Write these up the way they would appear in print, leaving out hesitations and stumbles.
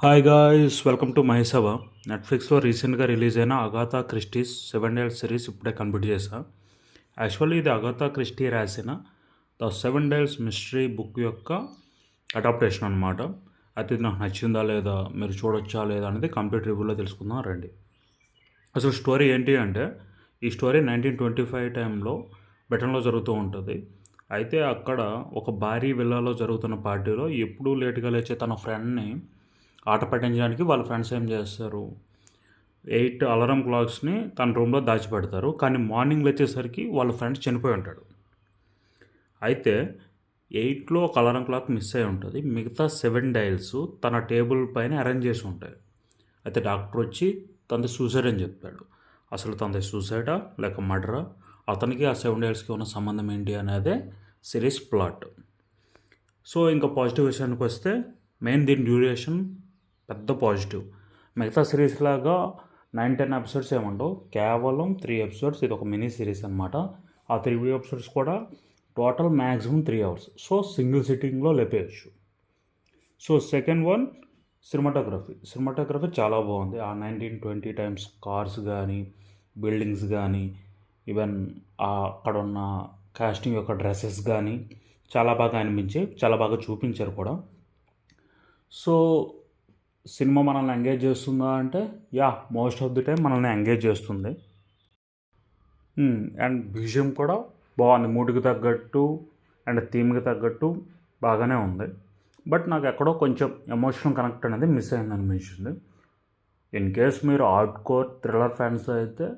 Hi guys, welcome to మహేసభ. నెట్ఫ్లిక్స్లో రీసెంట్గా రిలీజ్ అయిన అగాథా క్రిస్టీస్ 7 డేస్ సిరీస్ ఇప్పుడే కంప్లీట్ చేశా. యాక్చువల్లీ ఇది అగాథా క్రిస్టీ రాసిన ద 7 డేస్ మిస్టరీ బుక్ యొక్క అడాప్టేషన్ అనమాట. అయితే ఇది నాకు నచ్చిందా లేదా, మీరు చూడొచ్చా లేదా అనేది కంప్లీట్ రివ్యూలో తెలుసుకుందాం రండి. అసలు స్టోరీ ఏంటి అంటే, ఈ స్టోరీ 1925 టైంలో బ్రిటన్లో జరుగుతూ ఉంటుంది. అయితే అక్కడ ఒక భారీ విల్లాలో జరుగుతున్న పార్టీలో ఎప్పుడూ లేటుగా లేచే తన ఫ్రెండ్ని ఆట పట్టించడానికి వాళ్ళ ఫ్రెండ్స్ ఏం చేస్తారు, 8 అలారం క్లాక్స్ని తన రూమ్లో దాచిపెడతారు. కానీ మార్నింగ్ లేచేసరికి వాళ్ళ ఫ్రెండ్స్ చనిపోయి ఉంటాడు. అయితే 8లో ఒక అలారం క్లాక్ మిస్ అయి ఉంటుంది. మిగతా 7 డైల్స్ తన టేబుల్ పైన అరేంజ్ చేసి ఉంటాయి. అయితే డాక్టర్ వచ్చి తనది సూసైడ్ అని చెప్తాడు. అసలు తనది సూసైడా లేక మర్డరా, అతనికి ఆ 7 డైల్స్కి ఉన్న సంబంధం ఏంటి అనేదే సిరీస్ ప్లాట్. సో ఇంకా పాజిటివ్ విషయానికి వస్తే, మెయిన్ దీని డ్యూరేషన్ పెద్ద పాజిటివ్. మిగతా సిరీస్ లాగా 9-10 ఎపిసోడ్స్ ఏముండవు, కేవలం 3 ఎపిసోడ్స్. ఇది ఒక మినీ సిరీస్ అనమాట. ఆ 3 ఎపిసోడ్స్ కూడా total maximum 3 hours. So single సిట్టింగ్లో లేపేయచ్చు. సో సెకండ్ వన్, సినిమాటోగ్రఫీ చాలా బాగుంది. ఆ 1920 టైమ్స్ కార్స్ కానీ, బిల్డింగ్స్ కానీ, ఈవెన్ అక్కడ ఉన్న కాస్టింగ్ యొక్క డ్రెస్సెస్ కానీ చాలా బాగా అనిపించాయి, చాలా బాగా చూపించారు కూడా. సో సినిమా మనల్ని ఎంగేజ్ చేస్తుందా అంటే, మోస్ట్ ఆఫ్ ది టైం మనల్ని ఎంగేజ్ చేస్తుంది. అండ్ విజయం కూడా బాగుంది, మూడ్కి తగ్గట్టు అండ్ థీమ్కి తగ్గట్టు బాగానే ఉంది. బట్ నాకు ఎక్కడో కొంచెం ఎమోషనల్ కనెక్ట్ అనేది మిస్ అయింది అనిపించింది. ఇన్ కేస్ మీరు హార్డ్ కోర్ థ్రిల్లర్ ఫ్యాన్స్ అయితే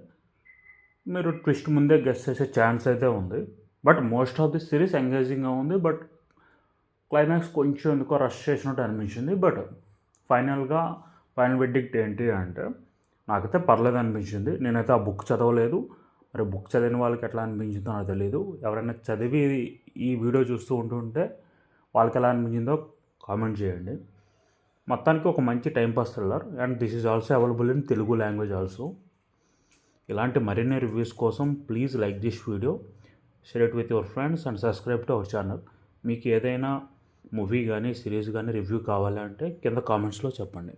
మీరు ట్విస్ట్ ముందే గెస్ చేసే ఛాన్స్ అయితే ఉంది. But most of the series ఎంగేజింగ్గా ఉంది. బట్ క్లైమాక్స్ కొంచెం ఎందుకో రష్ చేసినట్టు అనిపించింది. బట్ ఫైనల్ వెడ్డిక్ట్ ఏంటి అంటే, నాకైతే పర్లేదు అనిపించింది. నేనైతే ఆ బుక్ చదవలేదు, మరి బుక్ చదివిన వాళ్ళకి ఎట్లా అనిపించిందో నాకు తెలియదు. ఎవరైనా చదివి ఈ వీడియో చూస్తూ ఉంటుంటే వాళ్ళకి ఎలా అనిపించిందో కామెంట్ చేయండి. మొత్తానికి ఒక మంచి timepass thriller. And this is also available in Telugu language also. ఇలాంటి మరిన్ని రివ్యూస్ కోసం please like this video, share it with your friends and subscribe to our channel. మీకు ఏదైనా మూవీ కానీ సిరీస్ కానీ రివ్యూ కావాలంటే కింద కామెంట్స్లో చెప్పండి.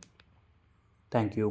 Thank you.